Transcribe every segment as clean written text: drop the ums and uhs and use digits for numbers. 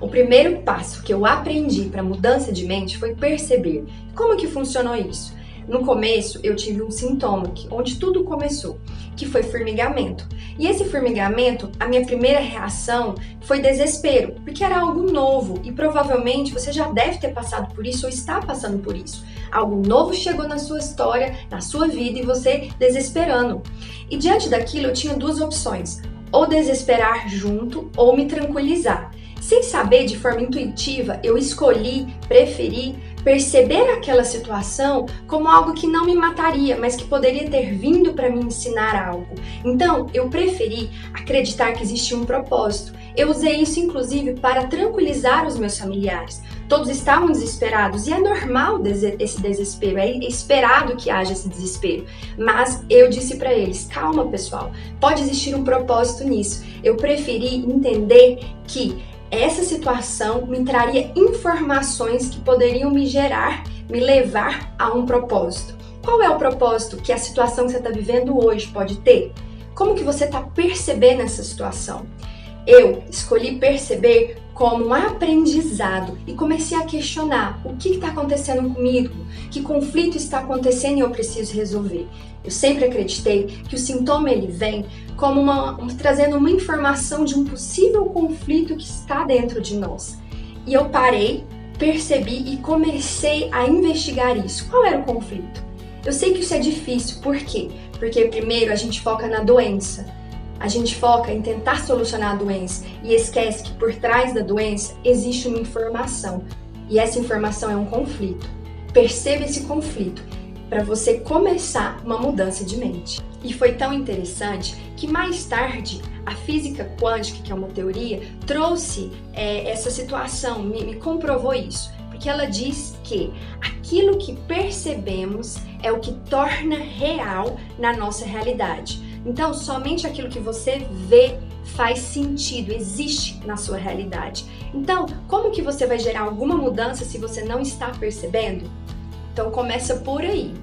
O primeiro passo que eu aprendi para mudança de mente foi perceber. Como que funcionou isso? No começo, eu tive um sintoma onde tudo começou, que foi formigamento. E esse formigamento, a minha primeira reação foi desespero, porque era algo novo e provavelmente você já deve ter passado por isso ou está passando por isso. Algo novo chegou na sua história, na sua vida e você desesperando. E diante daquilo eu tinha duas opções, ou desesperar junto ou me tranquilizar. Sem saber, de forma intuitiva, eu preferi perceber aquela situação como algo que não me mataria, mas que poderia ter vindo para me ensinar algo. Então, eu preferi acreditar que existia um propósito. Eu usei isso, inclusive, para tranquilizar os meus familiares. Todos estavam desesperados e é normal esse desespero, é esperado que haja esse desespero. Mas eu disse para eles, calma pessoal, pode existir um propósito nisso. Eu preferi entender que essa situação me traria informações que poderiam me levar a um propósito. Qual é o propósito que a situação que você está vivendo hoje pode ter? Como que você está percebendo essa situação? Eu escolhi perceber como um aprendizado e comecei a questionar o que está acontecendo comigo, que conflito está acontecendo e eu preciso resolver. Eu sempre acreditei que o sintoma ele vem como trazendo uma informação de um possível conflito que está dentro de nós. E eu parei, percebi e comecei a investigar isso. Qual era o conflito? Eu sei que isso é difícil, por quê? Porque primeiro a gente foca na doença. A gente foca em tentar solucionar a doença e esquece que por trás da doença existe uma informação. E essa informação é um conflito. Perceba esse conflito para você começar uma mudança de mente. E foi tão interessante que mais tarde a física quântica, que é uma teoria, trouxe essa situação, me comprovou isso. Porque ela diz que aquilo que percebemos é o que torna real na nossa realidade. Então, somente aquilo que você vê faz sentido, existe na sua realidade. Então, como que você vai gerar alguma mudança se você não está percebendo? Então, começa por aí.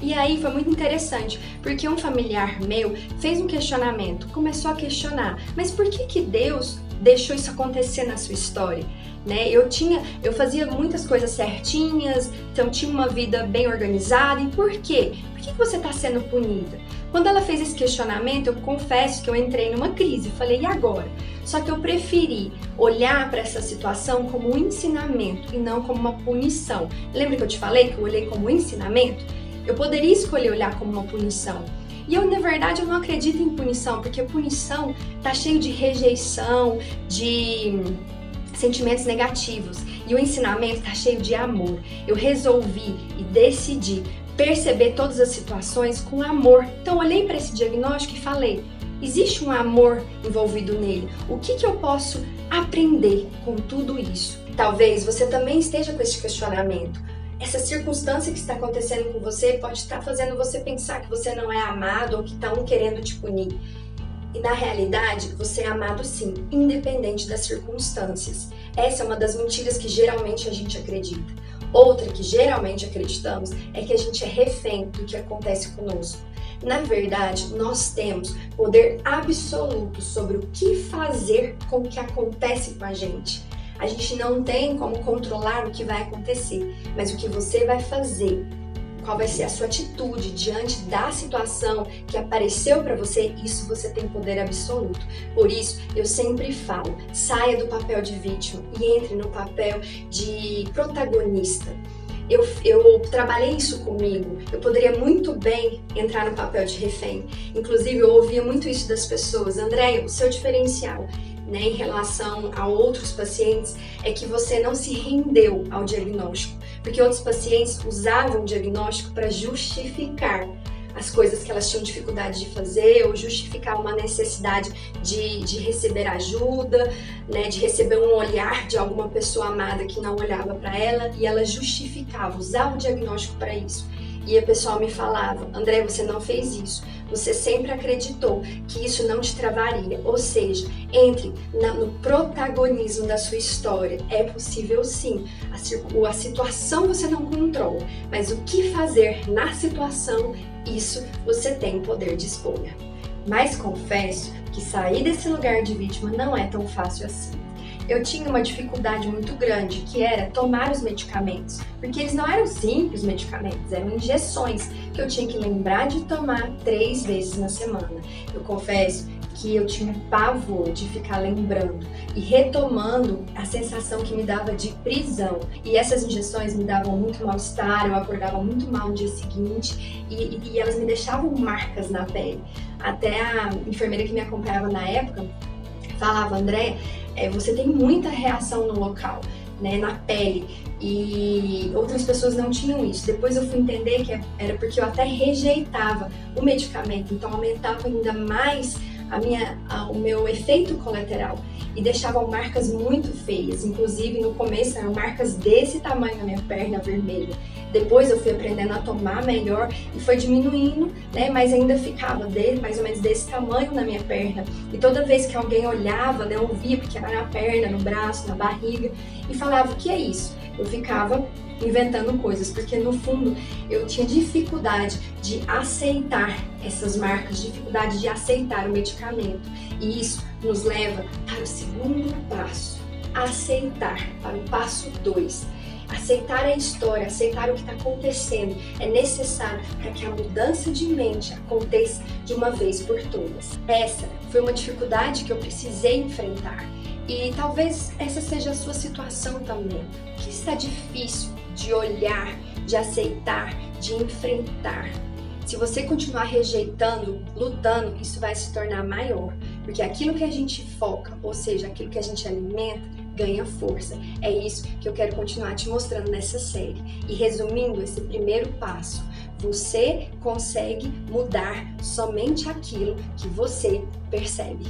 E aí foi muito interessante, porque um familiar meu fez um questionamento, começou a questionar, mas por que Deus deixou isso acontecer na sua história? Né? Eu fazia muitas coisas certinhas, então tinha uma vida bem organizada, e por quê? Por que você está sendo punida? Quando ela fez esse questionamento, eu confesso que eu entrei numa crise, falei, e agora? Só que eu preferi olhar para essa situação como um ensinamento e não como uma punição. Lembra que eu te falei que eu olhei como um ensinamento? Eu poderia escolher olhar como uma punição. E eu, na verdade, eu não acredito em punição, porque punição tá cheio de rejeição, de sentimentos negativos. E o ensinamento tá cheio de amor. Eu resolvi e decidi perceber todas as situações com amor. Então, olhei para esse diagnóstico e falei, existe um amor envolvido nele. O que eu posso aprender com tudo isso? Talvez você também esteja com esse questionamento. Essa circunstância que está acontecendo com você pode estar fazendo você pensar que você não é amado ou que estão querendo te punir. E na realidade, você é amado sim, independente das circunstâncias. Essa é uma das mentiras que geralmente a gente acredita. Outra que geralmente acreditamos é que a gente é refém do que acontece conosco. Na verdade, nós temos poder absoluto sobre o que fazer com o que acontece com a gente. A gente não tem como controlar o que vai acontecer, mas o que você vai fazer, qual vai ser a sua atitude diante da situação que apareceu para você, isso você tem poder absoluto. Por isso, eu sempre falo, saia do papel de vítima e entre no papel de protagonista. Eu trabalhei isso comigo, eu poderia muito bem entrar no papel de refém. Inclusive, eu ouvia muito isso das pessoas, Andréia, o seu diferencial, né, em relação a outros pacientes é que você não se rendeu ao diagnóstico, porque outros pacientes usavam o diagnóstico para justificar as coisas que elas tinham dificuldade de fazer ou justificar uma necessidade de receber ajuda, né, de receber um olhar de alguma pessoa amada que não olhava para ela e ela justificava, usava o diagnóstico para isso. E a pessoa me falava, André, você não fez isso. Você sempre acreditou que isso não te travaria. Ou seja, entre no protagonismo da sua história. É possível sim. A situação você não controla, mas o que fazer na situação, isso você tem poder de escolha. Mas confesso que sair desse lugar de vítima não é tão fácil assim. eu tinha uma dificuldade muito grande, que era tomar os medicamentos, porque eles não eram simples medicamentos, eram injeções que eu tinha que lembrar de tomar 3 vezes na semana. Eu confesso que eu tinha um pavor de ficar lembrando e retomando a sensação que me dava de prisão. E essas injeções me davam muito mal-estar, eu acordava muito mal no dia seguinte e elas me deixavam marcas na pele. Até a enfermeira que me acompanhava na época falava: André, você tem muita reação no local, né, na pele, e outras pessoas não tinham isso. Depois eu fui entender que era porque eu até rejeitava o medicamento, então aumentava ainda mais o meu efeito colateral e deixavam marcas muito feias. Inclusive no começo eram marcas desse tamanho na minha perna vermelha. Depois eu fui aprendendo a tomar melhor e foi diminuindo, né? Mas ainda ficava mais ou menos desse tamanho na minha perna. E toda vez que alguém olhava, né, eu via, porque era na perna, no braço, na barriga, e falava: o que é isso? Eu ficava inventando coisas, porque no fundo eu tinha dificuldade de aceitar essas marcas, dificuldade de aceitar o medicamento. E isso nos leva para o segundo passo: aceitar, para o passo 2. Aceitar a história, aceitar o que está acontecendo é necessário para que a mudança de mente aconteça de uma vez por todas. Essa foi uma dificuldade que eu precisei enfrentar. E talvez essa seja a sua situação também. O que está difícil de olhar, de aceitar, de enfrentar? Se você continuar rejeitando, lutando, isso vai se tornar maior. Porque aquilo que a gente foca, ou seja, aquilo que a gente alimenta, ganha força. É isso que eu quero continuar te mostrando nessa série. E resumindo esse primeiro passo: você consegue mudar somente aquilo que você percebe.